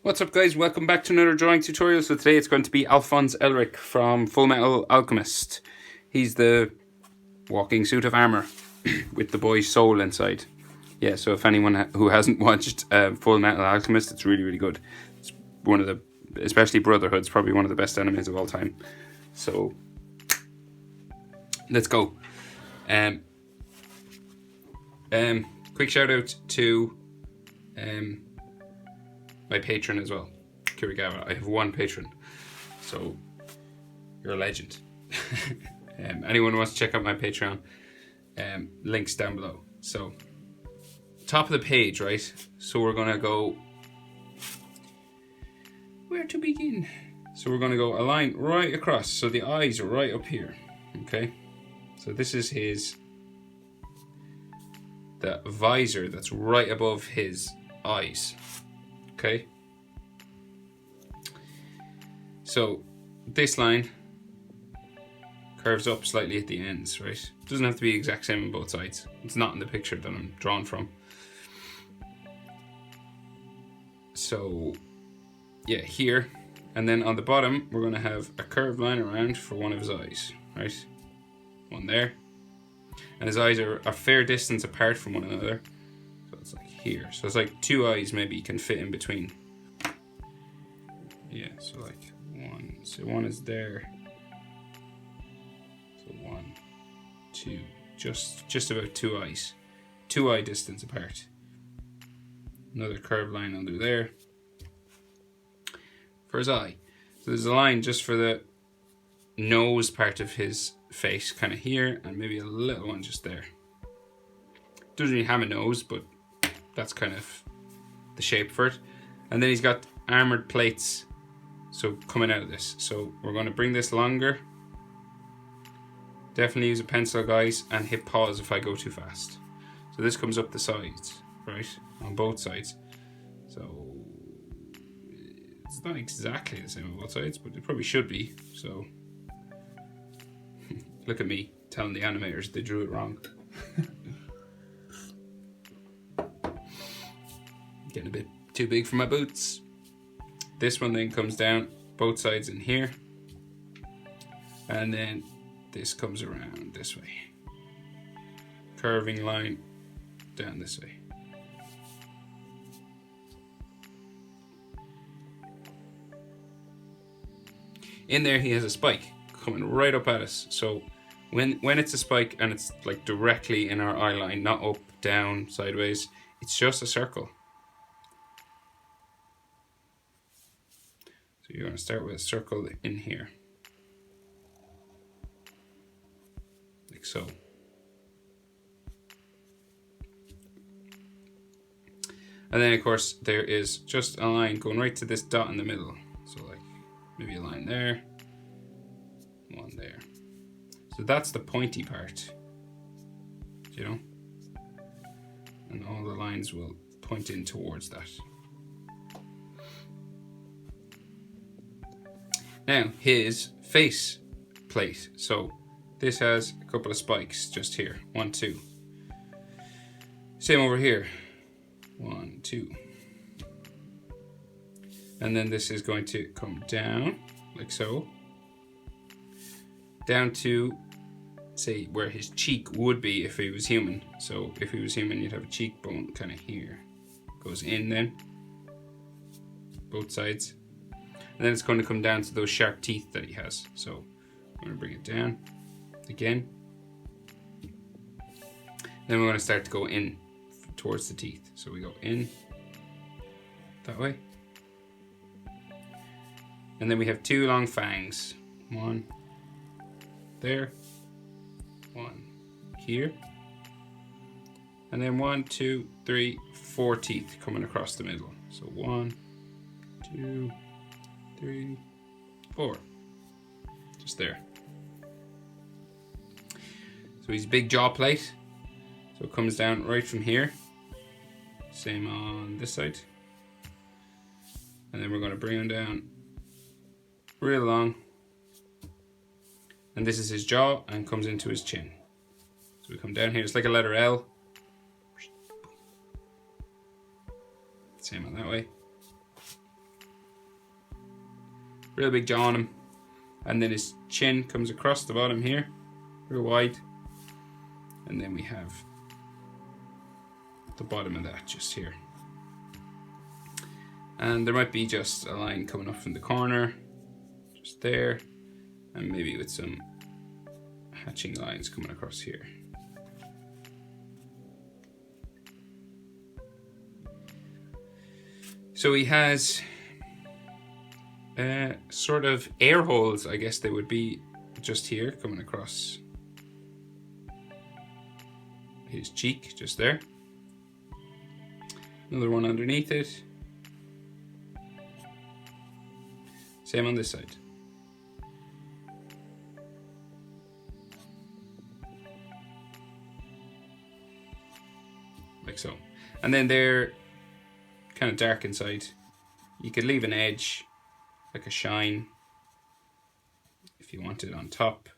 What's up, guys? Welcome back to another drawing tutorial. So today it's going to be Alphonse Elric from Full Metal Alchemist. He's the walking suit of armor with the boy's soul inside. Yeah, so if anyone who hasn't watched Full Metal Alchemist, it's really, really good. It's one of the, especially Brotherhood's probably one of the best animes of all time. So let's go. Quick shout out to my patron as well, Kirigava. I have one patron, so you're a legend. Anyone who wants to check out my Patreon, links down below. So top of the page, right? So we're gonna go, where to begin? So we're gonna go a line right across, so the eyes are right up here, okay? So this is the visor that's right above his eyes. Okay, so this line curves up slightly at the ends, right? Doesn't have to be exact same on both sides. It's not in the picture that I'm drawn from. So yeah, here, and then on the bottom we're going to have a curved line around for one of his eyes, right? One there, and his eyes are a fair distance apart from one another. So it's like here. So it's like two eyes maybe you can fit in between. Yeah, so like one. So one is there. So 1, 2. Just about two eyes. 2 eye distance apart. Another curved line under there. For his eye. So there's a line just for the nose part of his face, kind of here, and maybe a little one just there. Doesn't really have a nose, but that's kind of the shape for it. And then he's got armored plates, so coming out of this. So we're going to bring this longer. Definitely use a pencil, guys, and hit pause if I go too fast. So this comes up the sides, right, on both sides. So it's not exactly the same on both sides, but it probably should be. So look at me telling the animators they drew it wrong. Getting a bit too big for my boots. This one then comes down both sides in here, and then this comes around this way. Curving line down this way. In there he has a spike coming right up at us. So when it's a spike and it's like directly in our eye line, not up, down, sideways, it's just a circle. So you're going to start with a circle in here. Like so. And then of course there is just a line going right to this dot in the middle. So like maybe a line there, one there. So that's the pointy part, you know? And all the lines will point in towards that. Now his face plate. So this has a couple of spikes just here. 1, 2. Same over here. 1, 2. And then this is going to come down like so. Down to, say, where his cheek would be if he was human. So if he was human, you'd have a cheekbone kind of here. Goes in then. Both sides. And then it's going to come down to those sharp teeth that he has. So I'm going to bring it down again. Then we're going to start to go in towards the teeth. So we go in that way. And then we have 2 long fangs. 1 there. 1 here. And then 1, 2, 3, 4 teeth coming across the middle. So 1, 2, 3, 4. Just there. So he's big jaw plate. So it comes down right from here. Same on this side. And then we're going to bring him down real long. And this is his jaw and comes into his chin. So we come down here. It's like a letter L. Same on that way. Real big jaw on him. And then his chin comes across the bottom here, real wide. And then we have the bottom of that just here. And there might be just a line coming up from the corner, just there, and maybe with some hatching lines coming across here. So he has sort of air holes, I guess they would be, just here coming across his cheek, just there. Another one underneath it. Same on this side. Like so. And then they're kind of dark inside. You could leave an edge, like a shine, if you want it on top.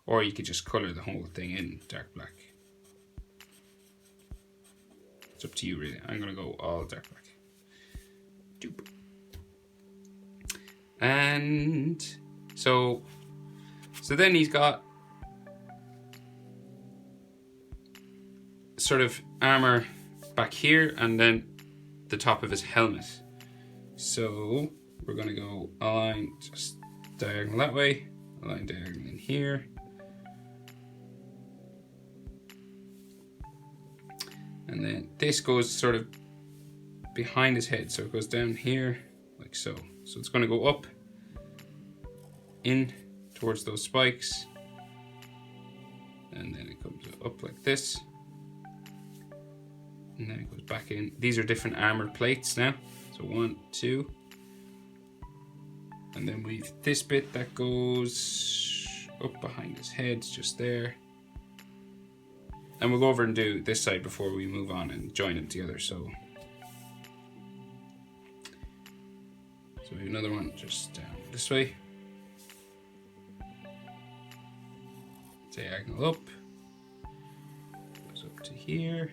Or you could just colour the whole thing in dark black. It's up to you really. I'm going to go all dark black. Doop. And so then he's got sort of armor back here and then the top of his helmet. So we're going to go a line just diagonal that way, a line diagonal in here. And then this goes sort of behind his head, so it goes down here like so. So it's going to go up in towards those spikes, and then it comes up like this, and then it goes back in. These are different armored plates now. So 1, 2, and then we've this bit that goes up behind his head, just there. And we'll go over and do this side before we move on and join them together. So we have another one just down this way. Diagonal up. Goes up to here.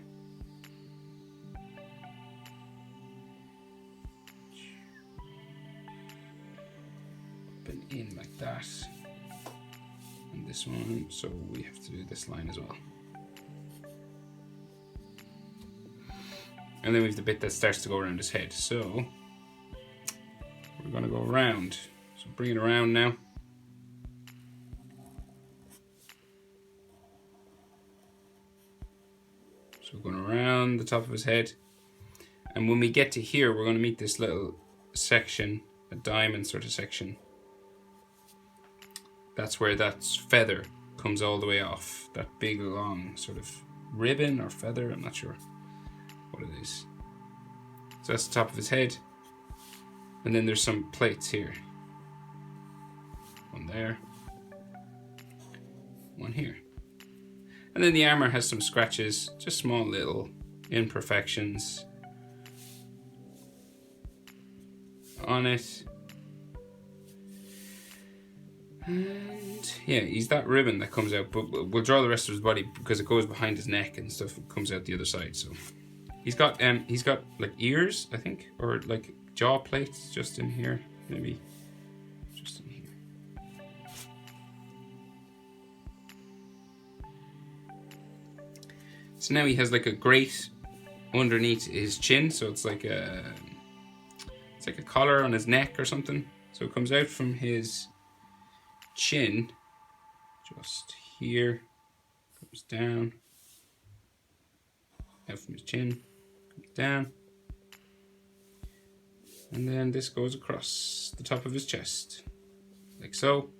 Up and in like that. And this one, so we have to do this line as well. And then we have the bit that starts to go around his head. So we're going to go around. So bring it around now. So we're going around the top of his head. And when we get to here, we're going to meet this little section, a diamond sort of section. That's where that feather comes all the way off. That big long sort of ribbon or feather, I'm not sure what it is. So that's the top of his head. And then there's some plates here. One there. One here. And then the armor has some scratches, just small little imperfections on it. And yeah, he's that ribbon that comes out, but we'll draw the rest of his body because it goes behind his neck and stuff. It comes out the other side. So he's got like ears, I think, or like jaw plates just in here, maybe just in here. So now he has like a grate underneath his chin, so it's like a collar on his neck or something. So it comes out from his chin, just here, comes down, out from his chin, comes down, and then this goes across the top of his chest, like so,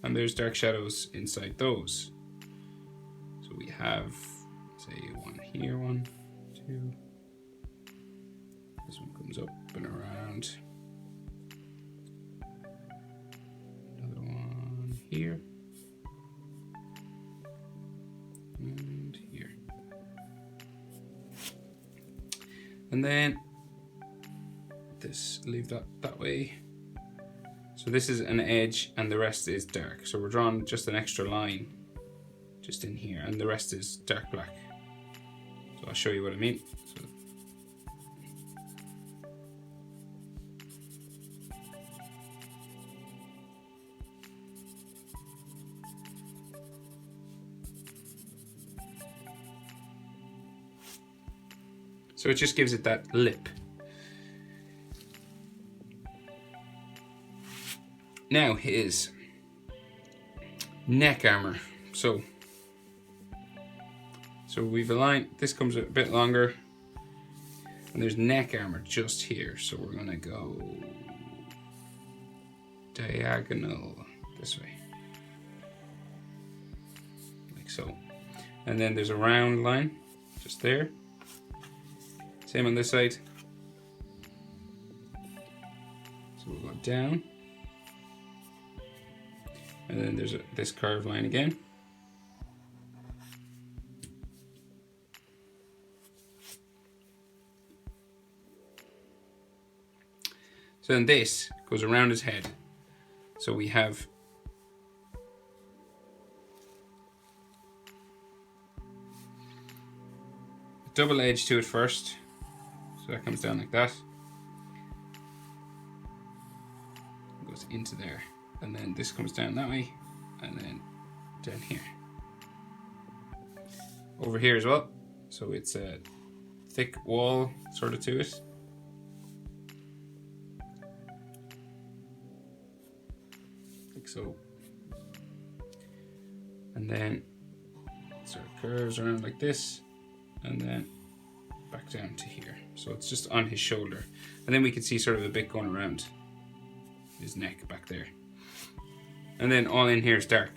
and there's dark shadows inside those. So we have, say, one here, 1, 2, this one comes up and around. Here and here, and then this, leave that way. So this is an edge and the rest is dark, so we're drawing just an extra line just in here, and the rest is dark black. So I'll show you what I mean. So So it just gives it that lip. Now his neck armor. So we've aligned, this comes a bit longer, and there's neck armor just here. So we're gonna go diagonal this way, like so. And then there's a round line just there. Same on this side. So we'll go down. And then there's this curved line again. So then this goes around his head. So we have a double edge to it first. So that comes down like that. Goes into there. And then this comes down that way. And then down here. Over here as well. So it's a thick wall sort of to it. Like so. And then it sort of curves around like this. And then back down to here. So it's just on his shoulder. And then we can see sort of a bit going around his neck back there. And then all in here is dark.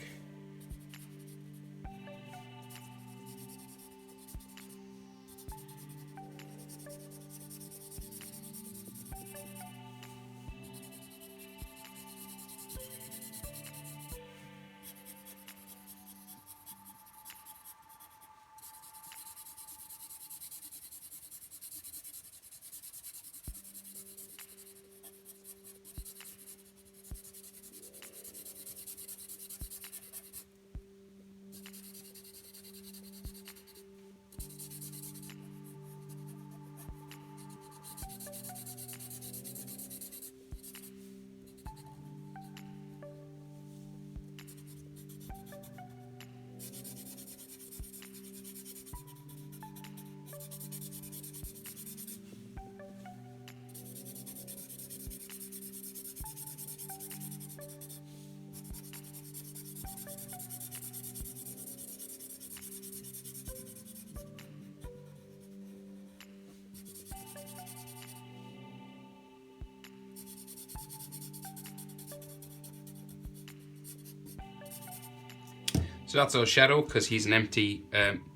So that's our shadow, because he's an empty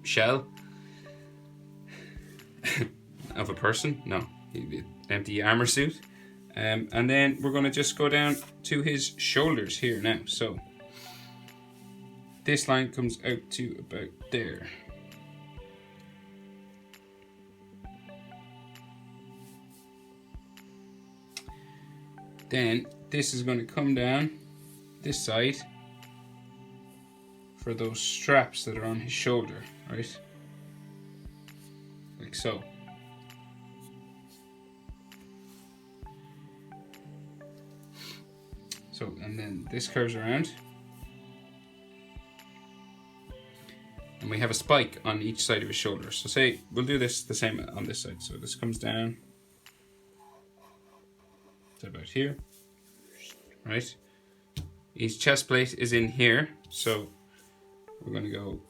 shell of a person. No, empty armor suit. And then we're going to just go down to his shoulders here now. So this line comes out to about there. Then this is going to come down this side for those straps that are on his shoulder, right? Like so. So, and then this curves around. And we have a spike on each side of his shoulder. So say, we'll do this the same on this side. So this comes down to about here, right? His chest plate is in here. So we're going to go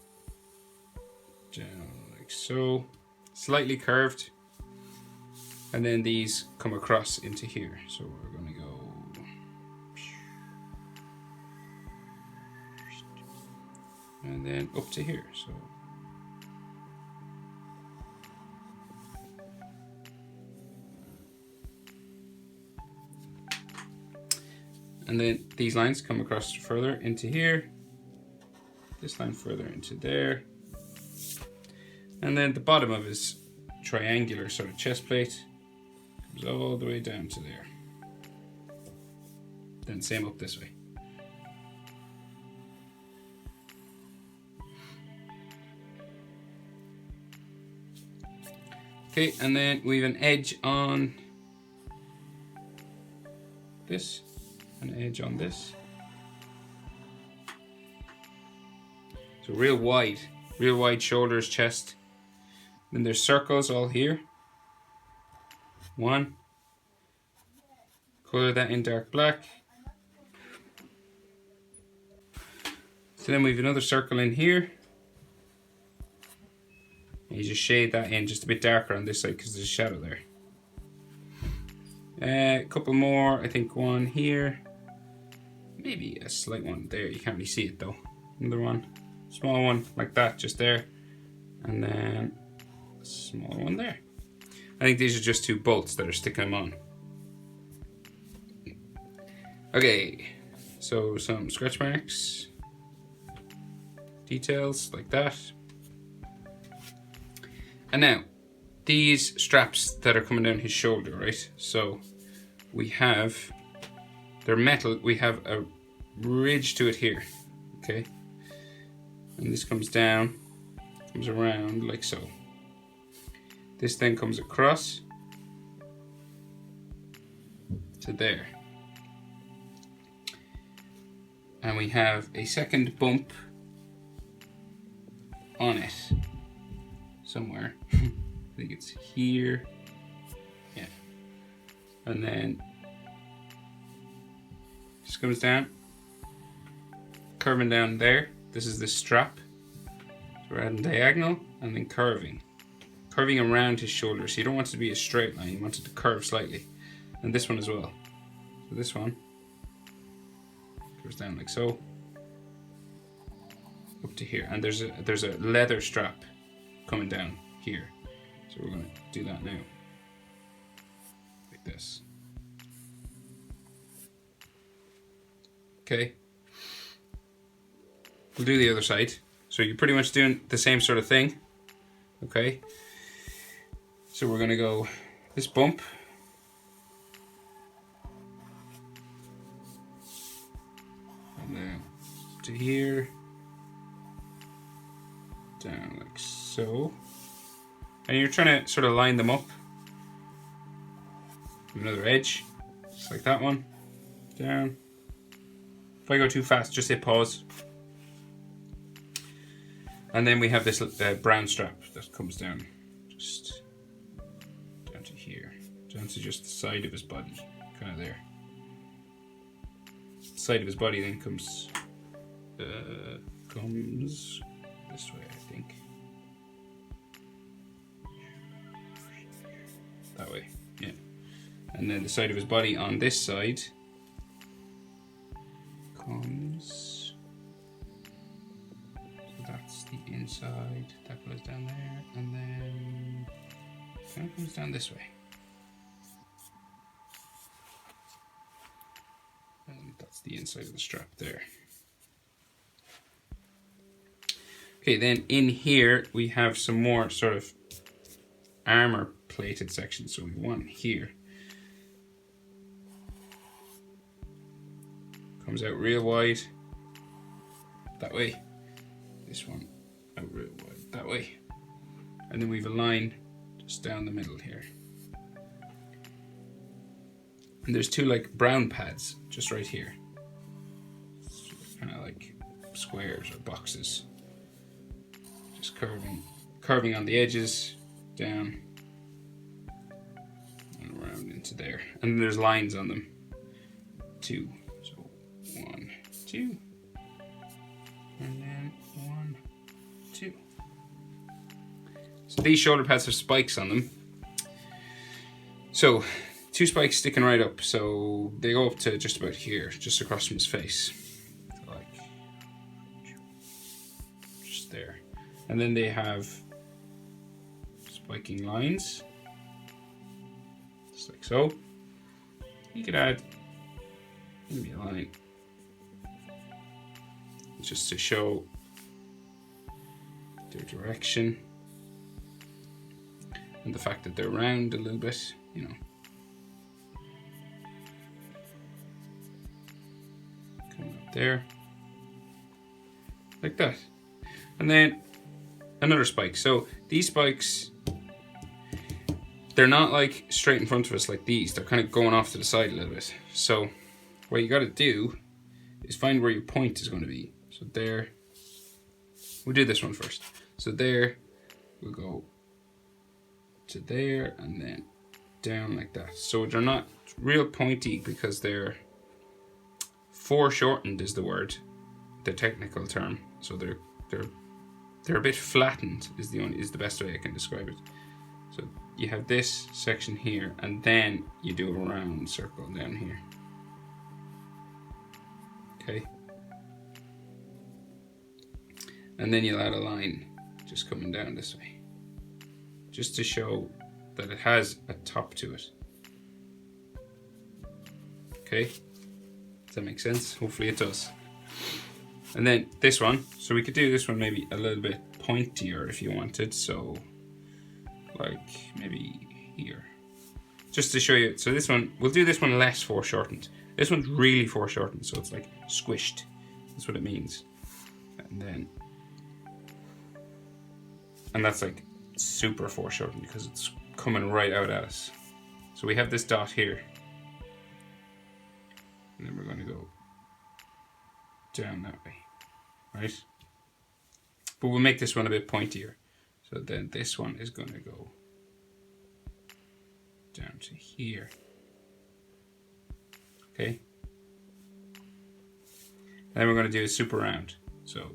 down like so, slightly curved, and then these come across into here. So we're going to go and then up to here. So and then these lines come across further into here. This line further into there. And then the bottom of his triangular sort of chest plate comes all the way down to there. Then same up this way. Okay, and then we have an edge on this, an edge on this. So real wide shoulders, chest. Then there's circles all here, 1. Color that in dark black. So then we have another circle in here. And you just shade that in just a bit darker on this side because there's a shadow there. A couple more, I think one here. Maybe a slight one there, you can't really see it though. Another one, small one like that, just there. And then a small one there. I think these are just 2 bolts that are sticking them on. Okay, so some scratch marks. Details like that. And now, these straps that are coming down his shoulder, right? So we have, they're metal, we have a ridge to it here, okay? And this comes down, comes around like so. This then comes across to there. And we have a second bump on it somewhere. I think it's here. Yeah. And then just comes down, curving down there. This is the strap. So we're adding diagonal and then curving around his shoulder. So you don't want it to be a straight line, you want it to curve slightly. And this one as well. So this one goes down like so, up to here. And there's a leather strap coming down here. So we're going to do that now, like this. Okay. We'll do the other side. So you're pretty much doing the same sort of thing. Okay. So we're going to go this bump. And then to here. Down like so. And you're trying to sort of line them up. Another edge, just like that one. Down. If I go too fast, just hit pause. And then we have this brown strap that comes down, just down to here, down to just the side of his body, kind of there. The side of his body then comes this way, I think. That way, yeah. And then the side of his body on this side comes, so that's the inside, that goes down there, and then kind of comes down this way. And that's the inside of the strap there. Okay, then in here we have some more sort of armor plated sections. So we want here. Comes out real wide that way. This one out real wide that way. And then we have a line just down the middle here. And there's 2 like brown pads just right here. Kind of like squares or boxes. Just curving on the edges, down and around into there. And then there's lines on them. 2. So 1, 2. And then 1, 2. So these shoulder pads have spikes on them. So 2 spikes sticking right up. So they go up to just about here, just across from his face. So like just there. And then they have spiking lines, just like so. You could add maybe a line just to show their direction and the fact that they're round a little bit, you know. Coming up there, like that. And then another spike. So these spikes, they're not like straight in front of us like these. They're kind of going off to the side a little bit. So what you got to do is find where your point is going to be. So there, we'll do this one first. So there, we'll go to there and then down like that. So they're not real pointy because they're foreshortened is the word, the technical term. So they're a bit flattened is the best way I can describe it. So you have this section here, and then you do a round circle down here. Okay. And then you'll add a line just coming down this way, just to show that it has a top to it. Okay, does that make sense? Hopefully it does. And then this one, so we could do this one maybe a little bit pointier if you wanted, so like maybe here, just to show you. So this one, we'll do this one less foreshortened. This one's really foreshortened, so it's like squished. That's what it means. And that's like super foreshortened because it's coming right out at us. So we have this dot here, and then we're going to go down that way, right? But we'll make this one a bit pointier. So then this one is going to go down to here. Okay. And then we're going to do a super round. So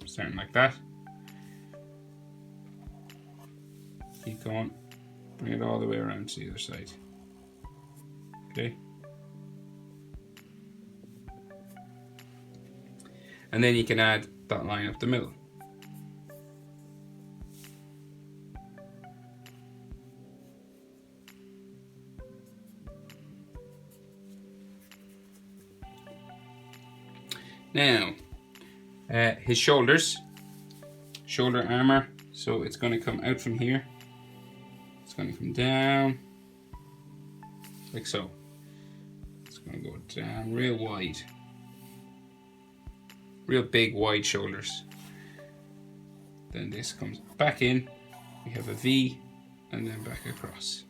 starting like that. Keep going. Bring it all the way around to the other side. Okay. And then you can add that line up the middle. Now, his shoulders, shoulder armor, so it's going to come out from here. It's going to come down, like so. It's going to go down real wide. Real big, wide shoulders. Then this comes back in. We have a V, and then back across.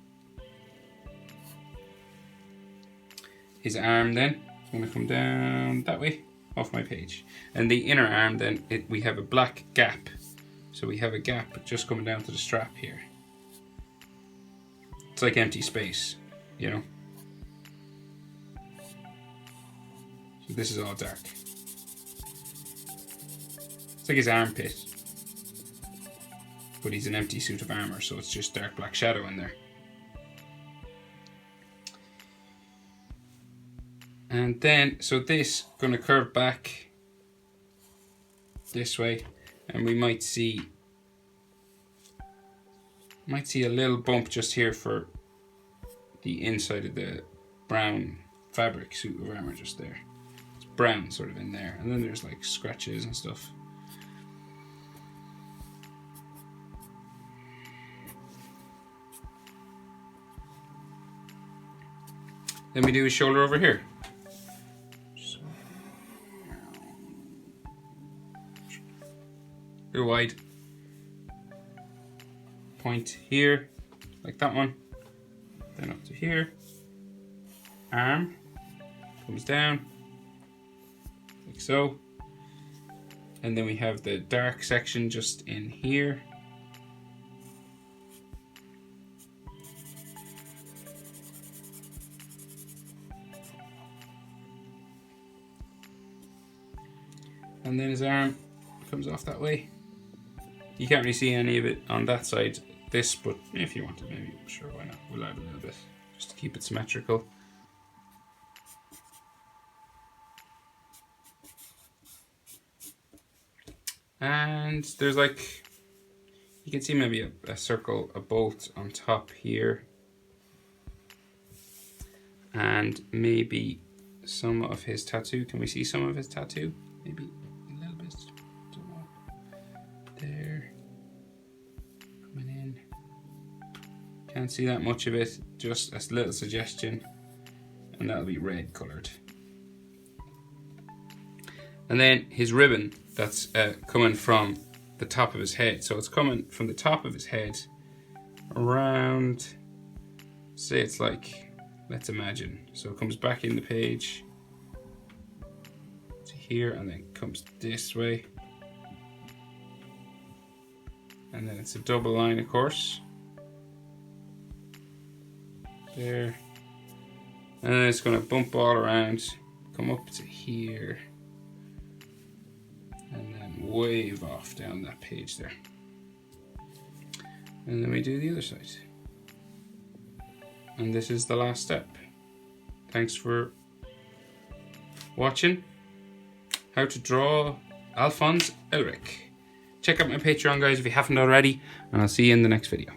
His arm then is going to come down that way. Off my page. And the inner arm then, we have a black gap. So we have a gap just coming down to the strap here. It's like empty space, you know. So this is all dark. It's like his armpit. But he's an empty suit of armor, so it's just dark black shadow in there. And then, so this gonna curve back this way, and we might see a little bump just here for the inside of the brown fabric suit of armor just there. It's brown sort of in there, and then there's like scratches and stuff. Then we do his shoulder over here. Real wide. Point here, like that one. Then up to here. Arm comes down, like so. And then we have the dark section just in here. And then his arm comes off that way. You can't really see any of it on that side, this, but if you want to, maybe, sure, why not? We'll add a little bit, just to keep it symmetrical. And there's like, you can see maybe a circle, a bolt on top here. And maybe some of his tattoo. Can we see some of his tattoo? Maybe a little bit. Don't know. There. Coming in. Can't see that much of it. Just a little suggestion. And that'll be red coloured. And then his ribbon that's coming from the top of his head. So it's coming from the top of his head around, say it's like, let's imagine. So it comes back in the page to here and then comes this way. And then it's a double line, of course. There. And then it's going to bump all around, come up to here, and then wave off down that page there. And then we do the other side. And this is the last step. Thanks for watching how to draw Alphonse Elric. Check out my Patreon, guys, if you haven't already, and I'll see you in the next video.